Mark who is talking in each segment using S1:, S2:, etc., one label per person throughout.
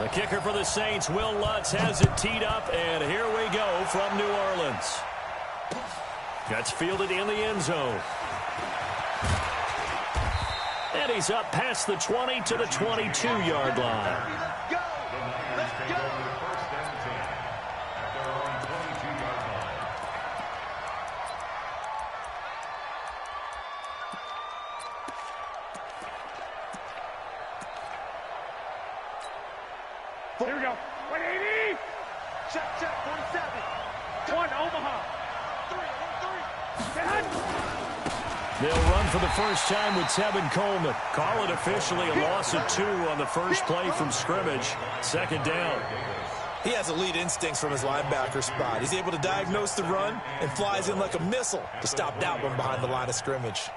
S1: The kicker for the Saints, Will Lutz, has it teed up, and here we go from New Orleans. Gets fielded in the end zone. And he's up past the 20 to the 22-yard line.
S2: Here we go. 180. Check, 47. 1, Omaha. 3.
S1: They'll run for the first time with Tevin Coleman. Call it officially a loss of 2 on the first play from scrimmage. Second down.
S3: He has elite instincts from his linebacker spot. He's able to diagnose the run and flies in like a missile to stop that one behind the line of scrimmage.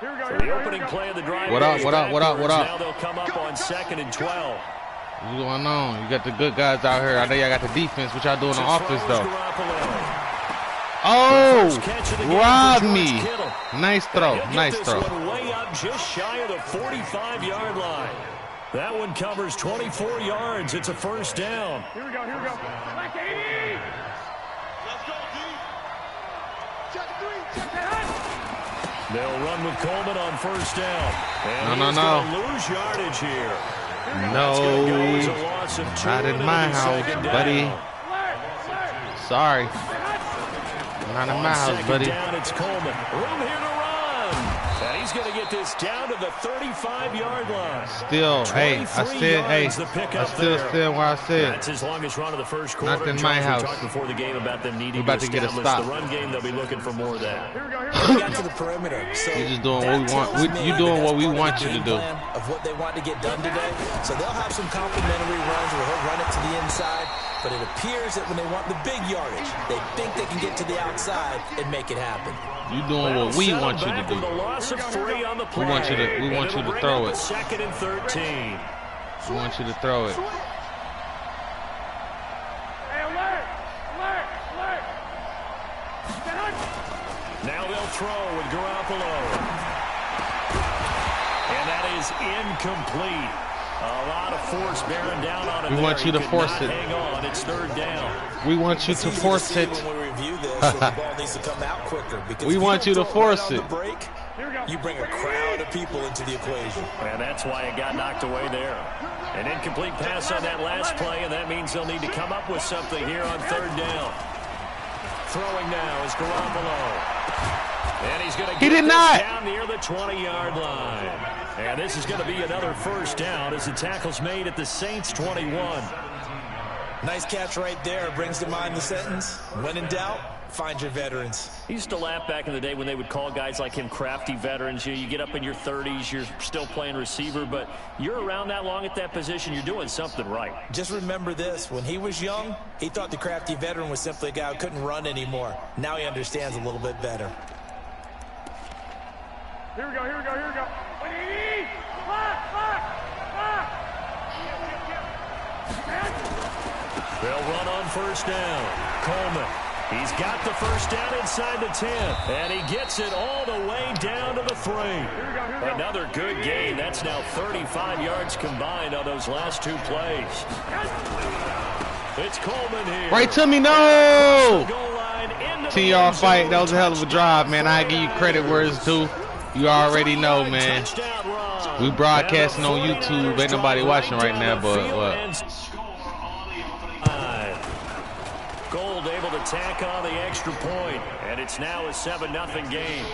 S2: Here we go.
S1: So the opening play of the drive.
S4: What up?
S1: Now they'll come up on 2nd and 12.
S4: What's going on? You got the good guys out here. I know y'all got the defense. What y'all doing on offense, though? Oh, robbed me. Nice throw. Nice throw.
S1: Way up just shy of the 45-yard line. That one covers 24 yards. It's a first down.
S2: Here we go. Back 80. Let's go, D. Check 3. Check that.
S1: They'll run with Coleman on first down. And
S4: no.
S1: Lose yardage here.
S4: No, not in my house, buddy. Sorry. Not in my house, buddy.
S1: Down, it's Coleman. Room here to run. And he's going to get this down to the 35-yard line.
S4: Still, hey, I still said what I said.
S1: That's his longest run of the first quarter.
S4: Not in my house.
S1: We talked before the game about them needing
S4: to get a stop.
S1: The run game, they'll be looking for more of that.
S3: We got to the perimeter. So
S4: you're just doing what we want. You're doing what we want you to do.
S3: Of what they want to get done today. So they'll have some complimentary runs where he'll run it to the inside. But it appears that when they want the big yardage, they think they can get to the outside and make it happen.
S4: You're doing what we want you to do. We want you to throw it.
S1: 2nd and 13.
S4: We want you to throw it.
S1: Now they'll throw with Garoppolo. And that is incomplete. A lot of force bearing down on it.
S4: We want you to force it.
S1: Hang on, it's 3rd down.
S4: We want you to force it.
S3: When we review this, the ball needs to come out quicker.
S4: We want you to force it.
S3: You bring a crowd of people into the equation.
S1: And that's why it got knocked away there. An incomplete pass on that last play, and that means they'll need to come up with something here on 3rd down. Throwing now is Garoppolo. And he's going to get down near the 20-yard line. And this is going to be another first down as the tackle's made at the Saints' 21.
S3: Nice catch right there. Brings to mind the sentence, when in doubt, find your veterans.
S1: He used to laugh back in the day when they would call guys like him crafty veterans. You get up in your 30s, you're still playing receiver, but you're around that long at that position, you're doing something right.
S3: Just remember this. When he was young, he thought the crafty veteran was simply a guy who couldn't run anymore. Now he understands a little bit better.
S2: Here we go. 180.
S1: They'll run on first down. Coleman. He's got the first down inside the 10. And he gets it all the way down to the 3. Another good gain. That's now 35 yards combined on those last 2 plays. It's Coleman here.
S4: Right to me, no! 10-yard fight. That was a hell of a drive, man. I give you credit where it's due. You already know, man. We broadcasting on YouTube. Ain't nobody watching right now, but what?
S1: Gold able to tack on the extra point, and it's now a 7-0 game.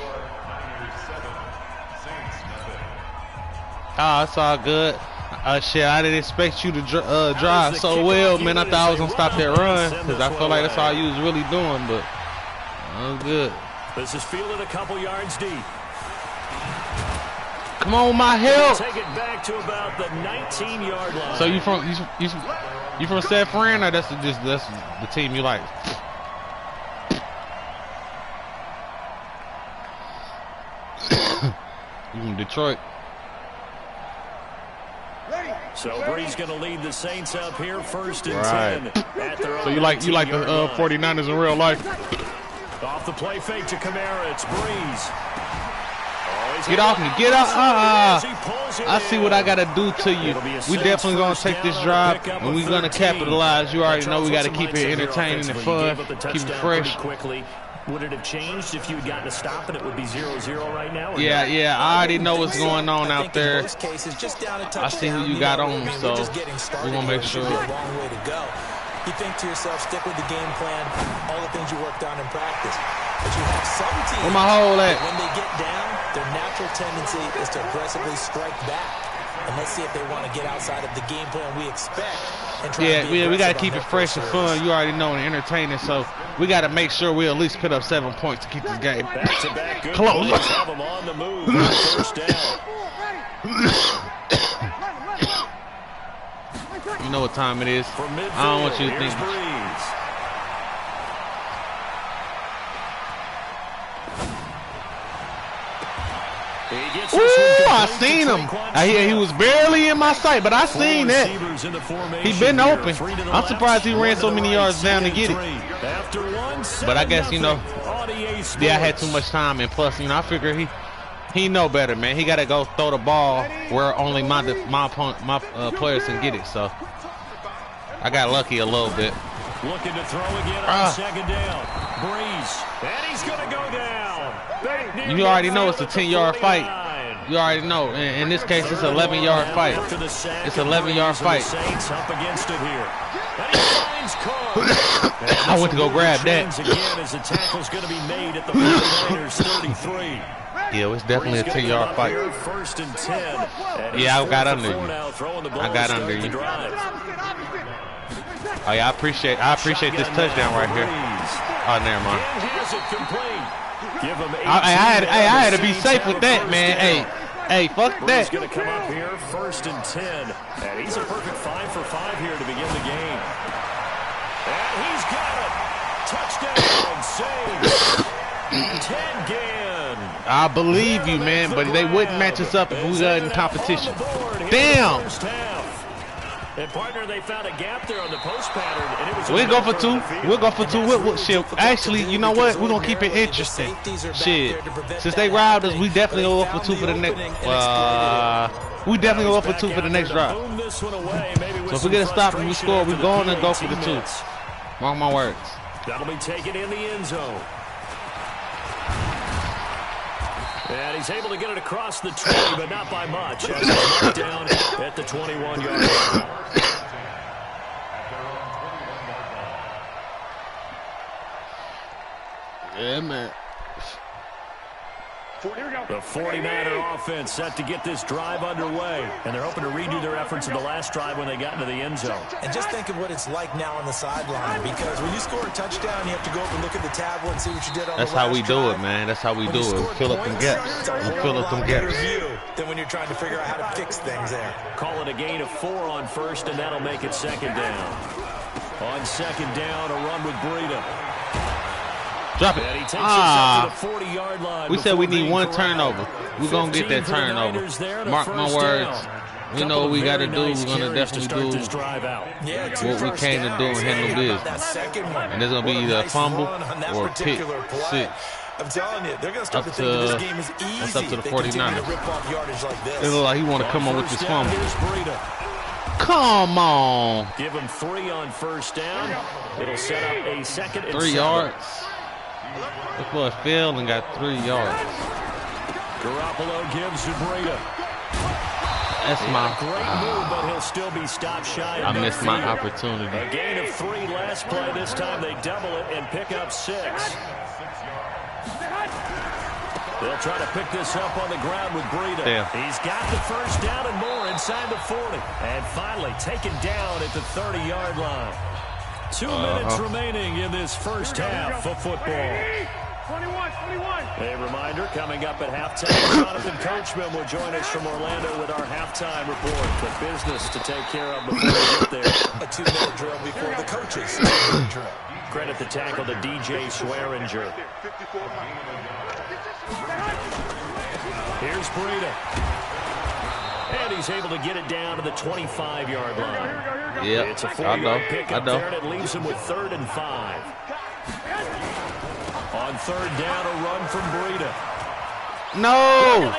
S4: Oh, it's all good. Shit, I didn't expect you to drive so well, man. I thought I was gonna stop that run because I feel like that's all you was really doing, but that was good.
S1: This is fielded a couple yards deep.
S4: Come on, my help.
S1: Take it back to about the 19-yard line.
S4: So you from San Fran, or that's the team you like? You from Detroit?
S1: So Bree's going to lead the Saints up here, 1st and 10. At their
S4: so you like the 49ers in real life?
S1: Off the play fake to Kamara. It's Breeze.
S4: Get off me. Get up. I see what I got to do to you. We definitely going to take this drive, and we're going to capitalize. You already know we got to keep it entertaining and fun, keep it fresh.
S1: Would it have changed if you had gotten a stop and it would be 0-0 right now?
S4: Yeah, I already know what's going on out there. I see who you got on, so we're going to make sure.
S3: You think to yourself, stick with the game plan, all the things you worked on in practice. But you have some teams,
S4: where my hole at?
S3: When they get down, their natural tendency is to aggressively strike back. And let's see if they want to get outside of the game plan we expect. And try
S4: we got to keep it fresh and fun. You already know, and entertaining. So we got to make sure we at least put up 7 points to keep this game close.
S1: Have them on the move. First down.
S4: You know what time it is. I don't want you to think. Ooh, I seen him. He was barely in my sight, but I seen that. He been open. I'm surprised he ran so many yards down to get it. But I guess, you know, I had too much time, and plus, you know, I figure he know better, man. He got to go throw the ball where only my players can get it. So I got lucky a little bit.
S1: Looking to throw again on second down. Breeze, and he's going to go down.
S4: You already know it's a 10-yard fight. You already know. In this case, it's an 11-yard fight. It's an 11-yard fight.
S1: Saints up against it here. And he finds
S4: I went to go grab that.
S1: Again as the tackle's going to be made at the 49ers 33.
S4: Yeah, it's definitely a 10-yard fight.
S1: First and 10.
S4: Yeah, I got under you. I got under you. Oh yeah, I appreciate this touchdown right here. Oh, never mind. I had to be safe with that, man. Hey, fuck that.
S1: He's going to come up here, first and 10, and he's a perfect 5 for 5 here to begin the game. And he's got it. Touchdown, saves. 10 again.
S4: I believe you, man, but they wouldn't match us up if we got in competition. Damn.
S1: And partner, they found a gap there on the post pattern, and it was.
S4: We'll go for 2. We'll go for 2. Shit. Actually, you know what? We're gonna keep it interesting. Shit. Since they robbed us, we definitely go for 2 for the next. We definitely go for 2 for the next drive. So if we get a stop and we score, we're going to go for the 2. Mark my words.
S1: That'll be taken in the end zone. And he's able to get it across the 20, but not by much. As he's knocked down at the 21-yard line.
S4: Yeah, man.
S1: The 49er offense set to get this drive underway, and they're hoping to redo their efforts in the last drive when they got into the end zone.
S3: And just think of what it's like now on the sideline, because when you score a touchdown, you have to go up and look at the tablet and see what you did on
S4: That's
S3: the last
S4: how we do
S3: drive.
S4: it, man. That's how we do it. We fill up them gaps. We fill up them gaps.
S3: Than when you're trying to figure out how to fix things there.
S1: Call it a gain of 4 on first, and that'll make it second down. On second down, a run with Breida.
S4: Drop it. We said we need 1 turnover. We're going to get that turnover. Mark my words. We know what we got to do. We're going to definitely do what we came to do and handle business. And there's going to be either a fumble or a pick 6.
S3: I'm telling you, they're going to start to think that this game is easy.
S4: That's up to the 49ers. It looks like he want to come on with this fumble. Come on.
S1: Give him 3 on first down. It'll set up a second and
S4: 3 yards. This boy failed and got 3 yards.
S1: Garoppolo gives to Breida.
S4: That's my.
S1: Great move, but he'll still be stopped shy.
S4: I missed my opportunity.
S1: A gain of 3 last play. This time they double it and pick up 6. They'll try to pick this up on the ground with Breida.
S4: Damn.
S1: He's got the first down and more inside the 40. And finally taken down at the 30-yard line. 2 minutes remaining in this first half of football.
S2: 21.
S1: A reminder, coming up at halftime, Jonathan Coachman will join us from Orlando with our halftime report. The business to take care of before we get there.
S3: A 2-minute drill before the coaches.
S1: Credit the tackle to DJ Swearinger. Here's Breida. And he's able to get it down to the 25-yard line.
S4: Yeah,
S1: it's a 40-yard pickup
S4: I know.
S1: there, and it leaves him with 3rd and 5. On on third down, a run from Breida.
S4: No!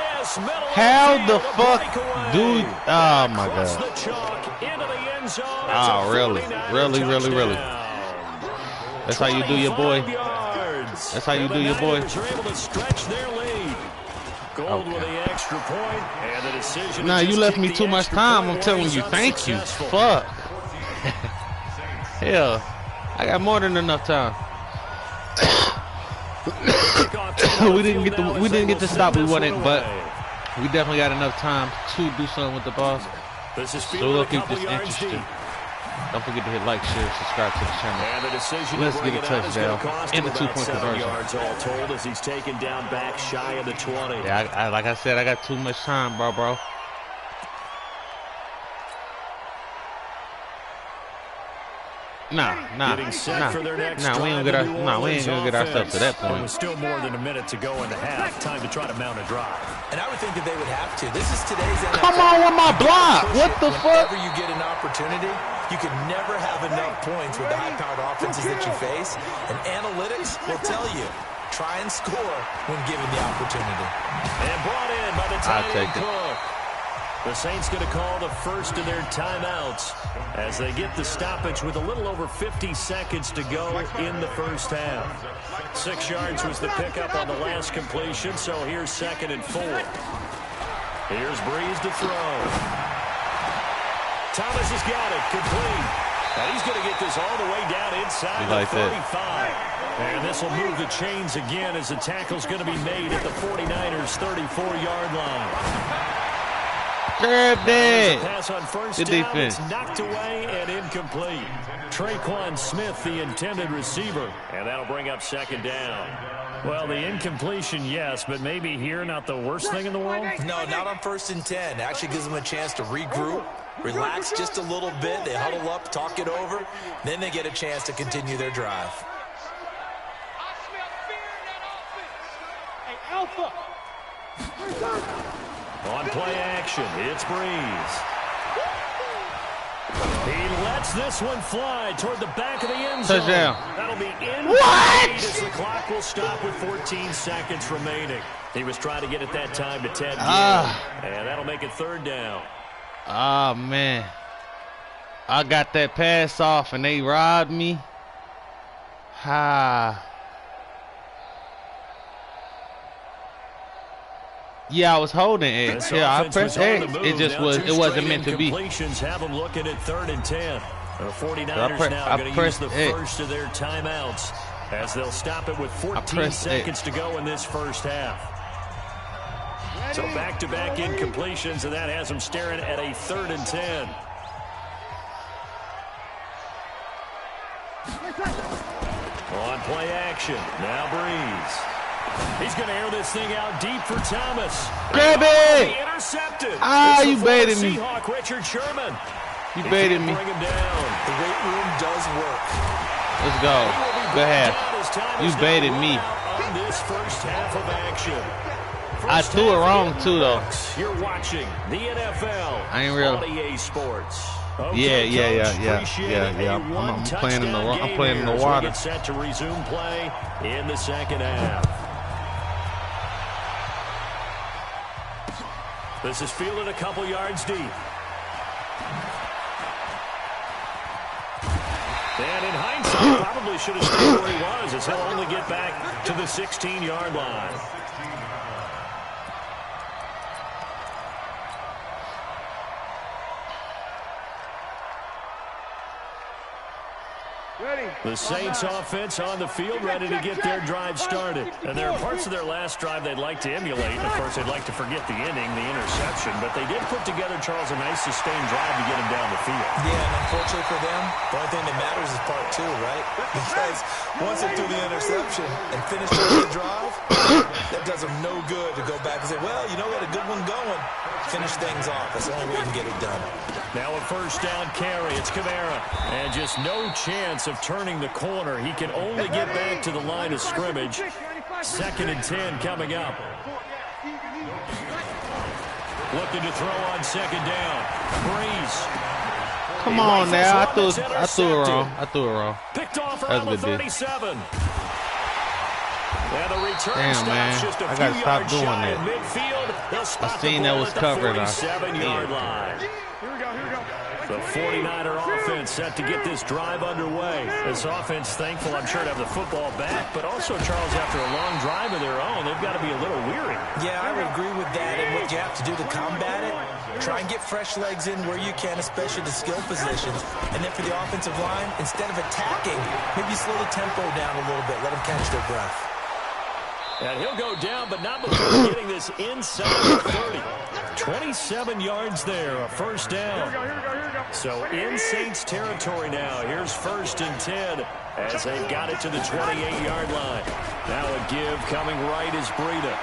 S4: How the fuck, dude? Oh my God! Oh, really? That's how you do your boy. That's how you do your boy. Okay. Nah, you left me too much time. I'm telling you, thank you. Fuck. Hell, I got more than enough time. we didn't get the stop we wanted, but we definitely got enough time to do something with the ball. So we'll keep this interesting. Don't forget to hit like, share, subscribe to the channel. Let's get a touchdown in the 2-point conversion.
S1: All told as he's taken down back shy of the 20.
S4: Yeah, like I said, I got too much time, bro. Nah, we ain't gonna get ourselves to that point.
S1: With still more than a minute to go in the half, time to try to mount a drive.
S3: And I would think that they would have to. This is today's NFL.
S4: Come on with my block. What the fuck?
S3: Whenever you get an opportunity, you can never have enough points with the high-powered offenses that you face. And analytics will tell you, try and score when given the opportunity.
S1: And brought in by the tight end Cook. The Saints going to call the first of their timeouts as they get the stoppage with a little over 50 seconds to go in the first half. 6 yards was the pickup on the last completion, so here's 2nd and 4. Here's Breeze to throw. Thomas has got it, complete. And he's going to get this all the way down inside the 35. And this will move the chains again as the tackle's going to be made at the 49ers' 34-yard line.
S4: Grab that.
S1: Pass on first
S4: Good
S1: down.
S4: defense.
S1: It's knocked away and incomplete. Traquan Smith, the intended receiver. And that'll bring up 2nd down. Well, the incompletion, yes, but maybe here not the worst thing in the world?
S3: No, not on 1st and 10. Actually gives them a chance to regroup, relax just a little bit. They huddle up, talk it over. Then they get a chance to continue their drive.
S2: Hey, Alpha.
S1: On play action, it's Breeze. He lets this one fly toward the back of the end zone.
S4: Touchdown.
S1: That'll be in.
S4: What?
S1: As the clock will stop with 14 seconds remaining. He was trying to get it that time to Ted Ginn. And that'll make it 3rd down.
S4: Oh, man. I got that pass off and they robbed me. Yeah, I was holding it. Yeah, I pressed X. It wasn't meant to be.
S1: Completions have them looking at 3rd and 10. The 49ers now going to use the first of their timeouts as they'll stop it with 14 seconds to go in this first half. So back-to-back incompletions, and that has them staring at a 3rd and 10. On play action, now Breeze. He's going to air this thing out deep for Thomas.
S4: Grab it!
S1: Intercepted.
S4: You baited me.
S1: Seahawk Richard Sherman.
S4: You baited me.
S1: Bring him down.
S3: The weight room does work.
S4: Let's go. Good half. You baited me.
S1: On this first half of action.
S4: I threw it wrong too, though.
S1: You're watching the NFL.
S4: I ain't real.
S1: On EA Sports.
S4: Okay, yeah. I'm playing in the water.
S1: Get set to resume play in the second half. This is fielded a couple yards deep. And in hindsight, probably should have stayed where he was, as he'll only get back to the 16-yard line. The Saints offense on the field, ready to get their drive started. And there are parts of their last drive they'd like to emulate. Of course, they'd like to forget the inning, the interception. But they did put together, Charles, a nice sustained drive to get him down the field.
S3: Yeah, and unfortunately for them, the only thing that matters is part 2, right? Because once they threw the interception and finished the drive, that does them no good to go back and say, well, you know, we had a good one going. Finish things off. That's the only way you can get it done.
S1: Now a first down carry. It's Kamara. And just no chance of turning the corner. He can only get back to the line of scrimmage. 2nd and 10 coming up. Looking to throw on 2nd down. Breeze.
S4: Come on now. I threw it wrong.
S1: Picked off around the 37. And the return
S4: Damn, man.
S1: just a
S4: I
S1: few
S4: gotta stop
S1: yards
S4: doing
S1: shy
S4: that.
S1: of midfield. They'll spot
S4: I seen
S1: the ball
S4: that was
S1: at the
S4: covered.
S1: 47-yard line. The 49er offense set to get this drive underway. This offense thankful, I'm sure, to have the football back, but also, Charles, after a long drive of their own, they've got to be a little weary.
S3: Yeah, I would agree with that. And what you have to do to combat it, try and get fresh legs in where you can, especially the skill positions. And then for the offensive line, instead of attacking, maybe slow the tempo down a little bit. Let them catch their breath.
S1: And he'll go down, but not before getting this inside the 30. 27 yards there, a first down. So in Saints territory now. Here's 1st and 10 as they've got it to the 28-yard line. Now a give coming right is Breida.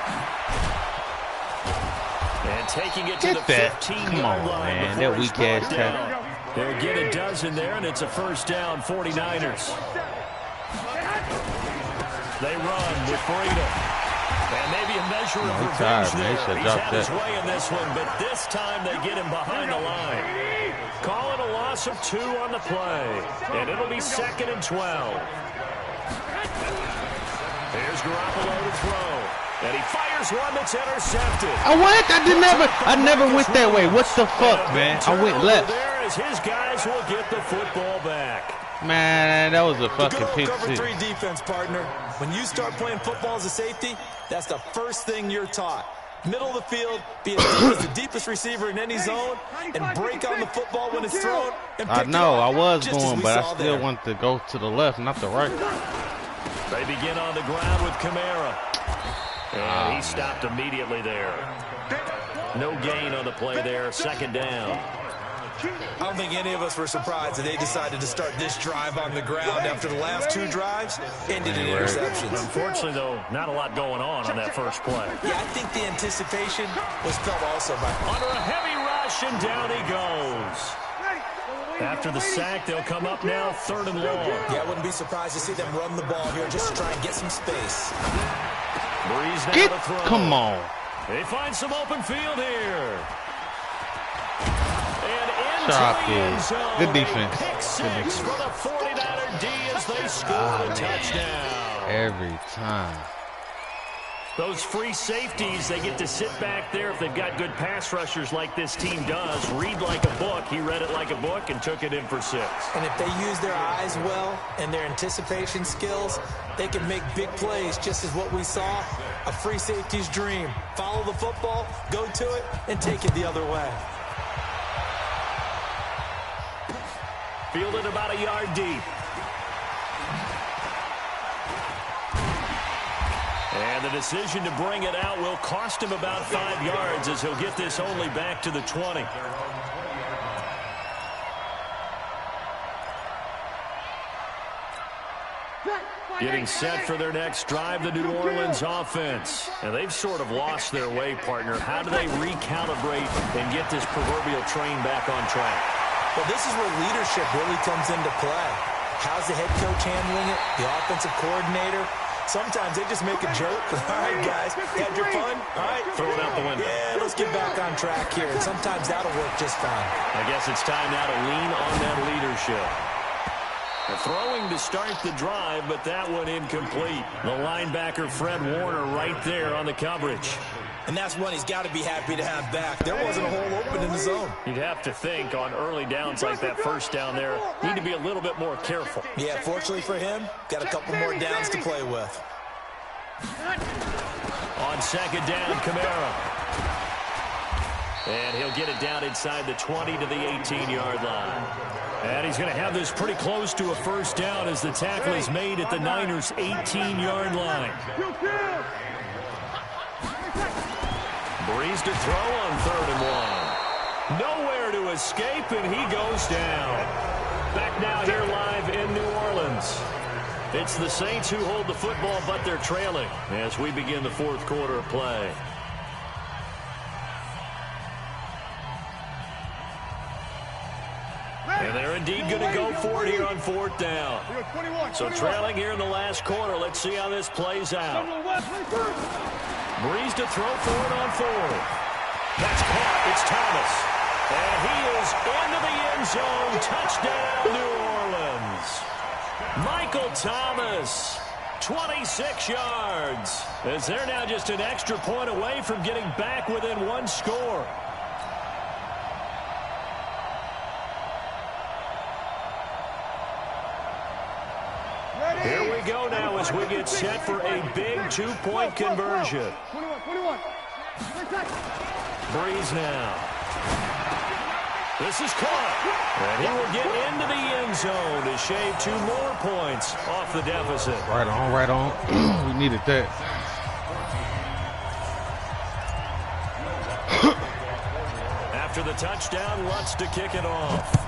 S1: And taking it to the 15-yard line.
S4: Man, that weak ass tackle.
S1: They'll get a dozen there, and it's a first down, 49ers. They run with Breida. And maybe a measure of revenge there. He's had his way in this one, but this time they get him behind the line. Call it a loss of 2 on the play. And it'll be 2nd and 12. Here's Garoppolo to throw. And he fires one that's intercepted.
S4: What? I never went that way. What the fuck, man? I went left.
S1: There as his guys will get the football back.
S4: Man, that was a fucking pick
S3: cover
S4: six.
S3: 3 defense, partner. When you start playing football as a safety, that's the first thing you're taught. Middle of the field, be as deep as the deepest receiver in any zone, and break on the football when it's thrown. And
S4: I know, I was
S3: just
S4: going,
S3: as we
S4: but I
S3: saw
S4: still
S3: there.
S4: want to go to the left, not the right.
S1: They begin on the ground with Kamara. And he stopped immediately there. No gain on the play there, 2nd down.
S3: I don't think any of us were surprised that they decided to start this drive on the ground after the last 2 drives ended in interceptions.
S1: Unfortunately, though, not a lot going on that first play.
S3: Yeah, I think the anticipation was felt also by...
S1: Under a heavy rush, and down he goes. After the sack, they'll come up now 3rd and long.
S3: Yeah, I wouldn't be surprised to see them run the ball here just to try and get some space.
S1: Breeze now to throw.
S4: Come on.
S1: They find some open field here.
S4: Good defense.
S1: Pick 6 for the 49er D as they score a touchdown.
S4: Every time.
S1: Those free safeties, they get to sit back there if they've got good pass rushers like this team does. Read like a book. He read it like a book and took it in for 6.
S3: And if they use their eyes well and their anticipation skills, they can make big plays, just as what we saw, a free safety's dream. Follow the football, go to it, and take it the other way.
S1: Fielded about a yard deep. And the decision to bring it out will cost him about 5 yards as he'll get this only back to the 20. Getting set for their next drive, the New Orleans offense. And they've sort of lost their way, partner. How do they recalibrate and get this proverbial train back on track?
S3: Well, this is where leadership really comes into play. How's the head coach handling it? The offensive coordinator? Sometimes they just make a joke. All right, guys, had your fun? All right.
S1: Throw it out the window.
S3: Yeah, let's get back on track here. And sometimes that'll work just fine.
S1: I guess it's time now to lean on that leadership. A throwing to start the drive, but that one incomplete. The linebacker, Fred Warner, right there on the coverage.
S3: And that's one he's got to be happy to have back. There wasn't a hole open in the zone.
S1: You'd have to think on early downs like that first down there, need to be a little bit more careful.
S3: Yeah, fortunately for him, got a couple more downs to play with.
S1: On 2nd down, Kamara. And he'll get it down inside the 20 to the 18-yard line. And he's going to have this pretty close to a first down as the tackle is made at the Niners' 18-yard line. Breeze to throw on 3rd and 1. Nowhere to escape, and he goes down. Back now here live in New Orleans. It's the Saints who hold the football, but they're trailing as we begin the 4th quarter of play. And they're indeed going to go for it here on 4th down. So trailing here in the last quarter. Let's see how this plays out. Breeze to throw for it on 4th. That's caught. It's Thomas. And he is into the end zone. Touchdown, New Orleans. Michael Thomas 26 yards. As they're now just an extra point away from getting back within one score. Here we go now as we get set for a big two-point conversion.
S2: 21.
S1: Breeze now. This is caught. And he will get into the end zone to shave 2 more points off the deficit.
S4: Right on, right on. We needed that.
S1: After the touchdown, Lutz to kick it off.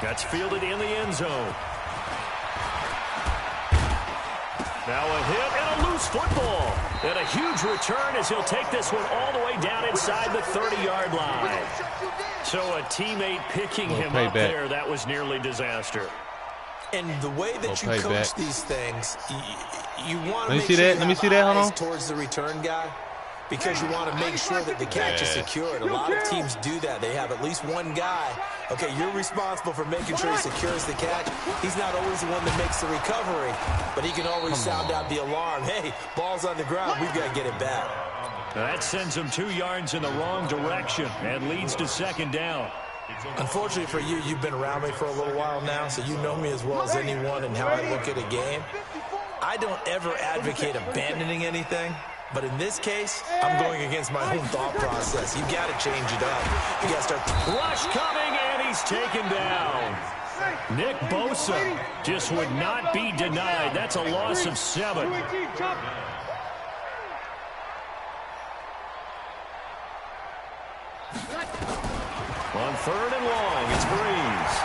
S1: That's fielded in the end zone. Now a hit and a loose football. And a huge return as he'll take this one all the way down inside the 30-yard line. So a teammate picking him up there, that was nearly disaster.
S3: And the way that you coach these things, you want to
S4: make sure
S3: that.
S4: Let me see that. Hold on.
S3: Towards the return guy, because you want to make sure that the catch is secured. A lot of teams do that. They have at least one guy. Okay, you're responsible for making sure he secures the catch. He's not always the one that makes the recovery, but he can always sound out the alarm. Hey, ball's on the ground. We've got to get it back.
S1: That sends him 2 yards in the wrong direction and leads to second down.
S3: Unfortunately for you, you've been around me for a little while now, so you know me as well as anyone and how I look at a game. I don't ever advocate abandoning anything. But in this case, I'm going against my own thought process. You got to change it up. You got to start.
S1: Rush coming, and he's taken down. Nick Bosa just would not be denied. That's a loss of 7. On 3rd and long, it's Breeze.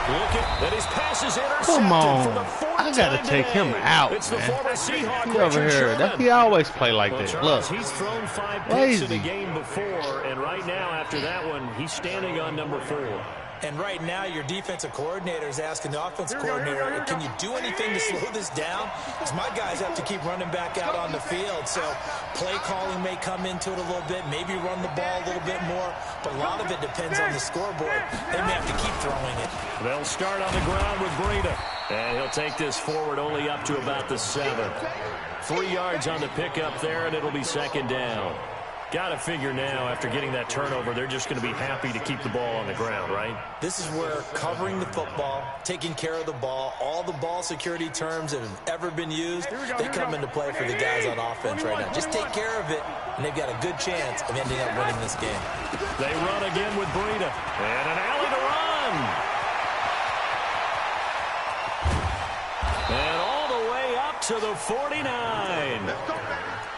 S1: Looking at his passes intercepted.
S4: Come on.
S1: For the 4th
S4: I got to take him out,
S1: it's the former Seahawk,
S4: He over here. He always play like that.
S1: Charles,
S4: Look.
S1: he's thrown 5 picks in the game before, and right now, after that one, he's standing on number 4.
S3: And right now, your defensive coordinator is asking the offensive coordinator, can you do anything to slow this down? Because my guys have to keep running back out on the field. So play calling may come into it a little bit, maybe run the ball a little bit more. But a lot of it depends on the scoreboard. They may have to keep throwing it.
S1: They'll start on the ground with Breida. And he'll take this forward only up to about the 7. 3 yards on the pickup there, and it'll be second down. Got to figure now, after getting that turnover, they're just going to be happy to keep the ball on the ground, right?
S3: This is where covering the football, taking care of the ball, all the ball security terms that have ever been used, they come into play for the guys on offense right now. Just take care of it, and they've got a good chance of ending up winning this game.
S1: They run again with Breida. And an alley to run. And all the way up to the 49.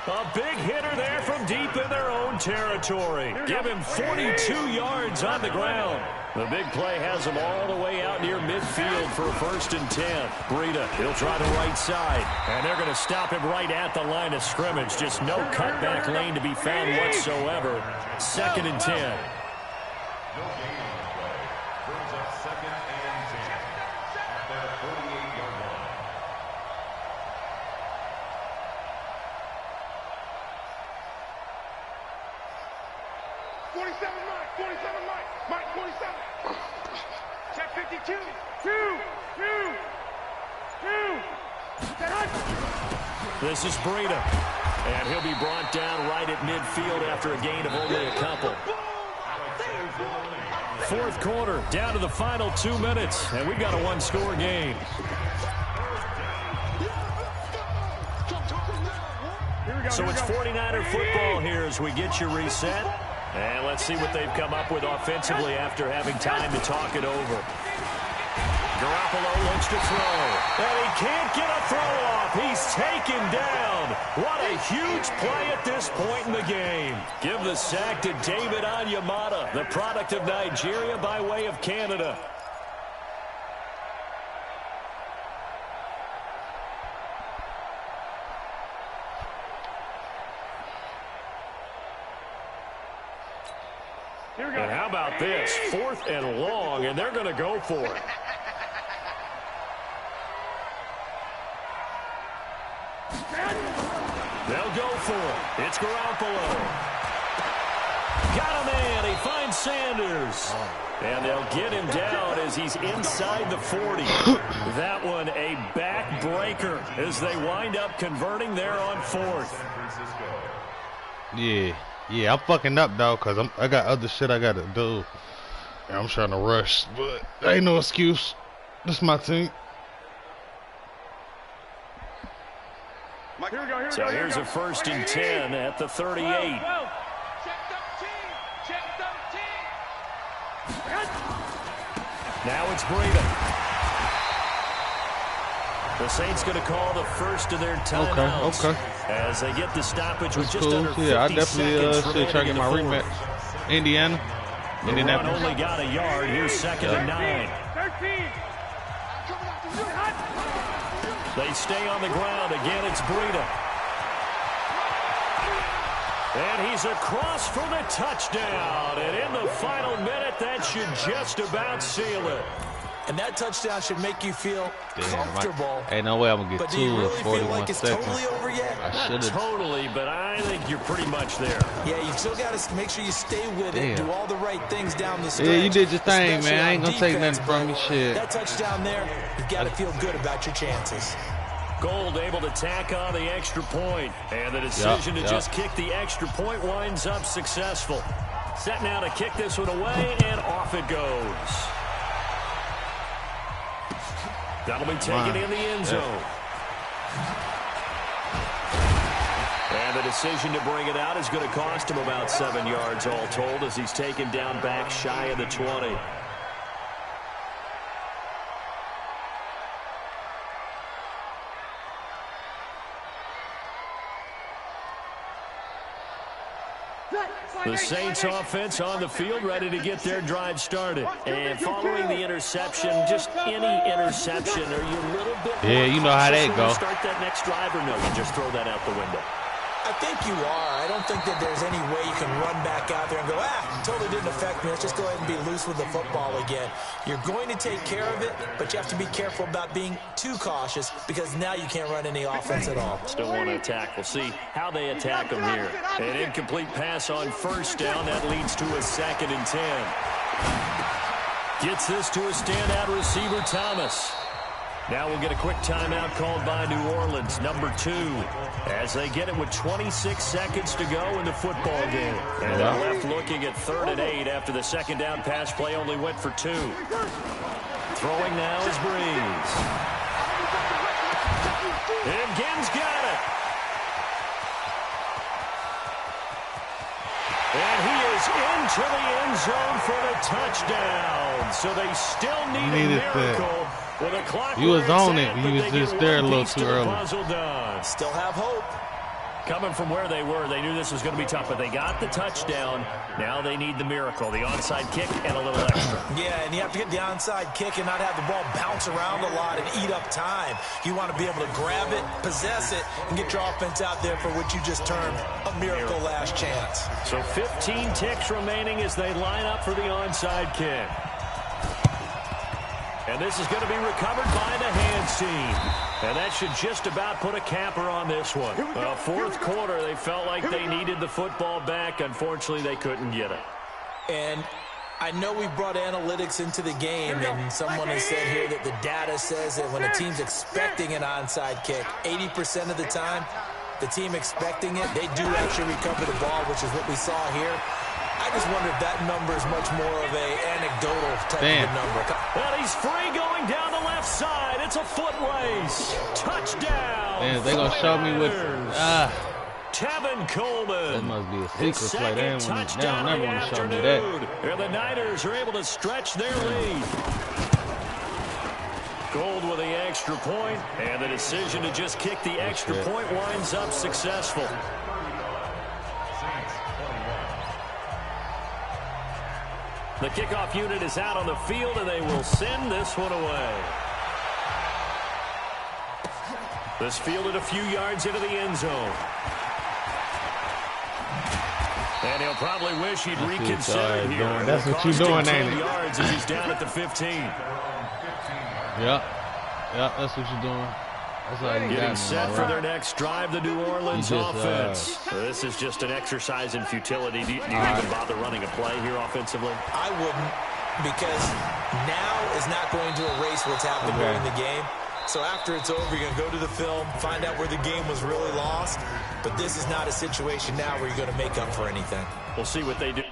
S1: A big hitter there from deep in their own territory. Give him 42 yards on the ground. The big play has him all the way out near midfield for a 1st and 10. Breida, he'll try the right side. And they're going to stop him right at the line of scrimmage. Just no cutback lane to be found whatsoever. 2nd and 10.
S2: 47, Mike, 47. Check 52. 2.
S1: This is Breida. And he'll be brought down right at midfield after a gain of only a couple. 4th quarter, down to the final 2 minutes. And we've got a 1-score game. So it's 49er football here as we get you reset. And let's see what they've come up with offensively after having time to talk it over. Garoppolo looks to throw. And he can't get a throw off. He's taken down. What a huge play at this point in the game. Give the sack to David Onyemata, the product of Nigeria by way of Canada. And how about this? 4th and long, and they're going to go for it. They'll go for it. It's Garoppolo. Got a man. He finds Sanders. And they'll get him down as he's inside the 40. That one a back-breaker as they wind up converting there on 4th.
S4: Yeah, I'm fucking up, though, because I got other shit I got to do. And I'm trying to rush, but there ain't no excuse. This is my team.
S1: So here's a 1st and 10 at the 38. Now it's Breida. The Saints going to call the first of their timeouts.
S4: Okay.
S1: As they get the stoppage with just
S4: cool.
S1: under 50
S4: I definitely should try to get my rematch. Indiana.
S1: The run only got a yard. Here's 2nd and 9. They stay on the ground. Again, it's Breida. And he's across for the touchdown. And in the final minute, that should just about seal it.
S3: And that touchdown should make you feel comfortable.
S4: Ain't no way I'm going to get 2
S3: or 41
S4: feel like
S3: it's
S4: seconds.
S3: Totally over yet?
S1: Not totally, but I think you're pretty much there.
S3: Yeah, you still got to make sure you stay with it, do all the right things down the stretch.
S4: Yeah, you did your thing, man. I ain't going to take nothing from you, shit.
S3: That touchdown there, you got to feel good about your chances.
S1: Gold able to tack on the extra point, and the decision to just kick the extra point winds up successful. Set now to kick this one away, and off it goes. That'll be taken in the end zone. And the decision to bring it out is going to cost him about 7 yards all told as he's taken down back shy of the 20. The Saints offense on the field ready to get their drive started. And following the interception, just any interception, are you a little bit
S4: yeah, you know how that goes.
S1: Start that next drive or no? You just throw that out the window.
S3: I think you are. I don't think that there's any way you can run back out there and go, totally didn't affect me. Let's just go ahead and be loose with the football again. You're going to take care of it, but you have to be careful about being too cautious because now you can't run any offense at all.
S1: Still want to attack. We'll see how they attack them here. An incomplete pass on 1st down. That leads to a 2nd and 10. Gets this to a standout receiver, Thomas. Now we'll get a quick timeout called by New Orleans, number 2, as they get it with 26 seconds to go in the football game. And they're left looking at 3rd and 8 after the 2nd down pass play only went for 2. Throwing now is Breeze. And Ginn's got it. And he is into the end zone for the touchdown. So they still need a miracle. With a clock
S4: you was on it. You was just there a little too early.
S3: Still have hope.
S1: Coming from where they were, they knew this was going to be tough, but they got the touchdown. Now they need the miracle, the onside kick and a little extra.
S3: Yeah, and you have to get the onside kick and not have the ball bounce around a lot and eat up time. You want to be able to grab it, possess it, and get your offense out there for what you just termed a miracle last chance.
S1: So 15 ticks remaining as they line up for the onside kick. And this is going to be recovered by the hands team. And that should just about put a capper on this one. 4th quarter, they felt like they needed the football back. Unfortunately, they couldn't get it.
S3: And I know we brought analytics into the game, and someone has said here that the data says that when a team's expecting an onside kick, 80% of the time, the team expecting it, they do actually recover the ball, which is what we saw here. I just wonder if that number is much more of an anecdotal type of a number.
S1: Well, he's free going down the left side. It's a foot race. Touchdown.
S4: Man, they're going to show me what...
S1: Tevin Coleman.
S4: That must be a secret play. They don't never want to show me that.
S1: And the Niners are able to stretch their lead. Gold with the extra point, and the decision to just kick the extra point winds up successful. The kickoff unit is out on the field, and they will send this one away. This fielded a few yards into the end zone. And he'll probably wish he'd reconsidered here.
S4: That's what you're doing, ain't it?
S1: Yards as he's down at the 15.
S4: Yeah, that's what you're doing. That's all you
S1: Getting
S4: got,
S1: set for their next drive, the New Orleans offense. This is just an exercise in futility. Do you even bother running a play here offensively?
S3: I wouldn't. because now is not going to erase what's happened during the game. So after it's over, you're going to go to the film, find out where the game was really lost. But this is not a situation now where you're going to make up for anything.
S1: We'll see what they do.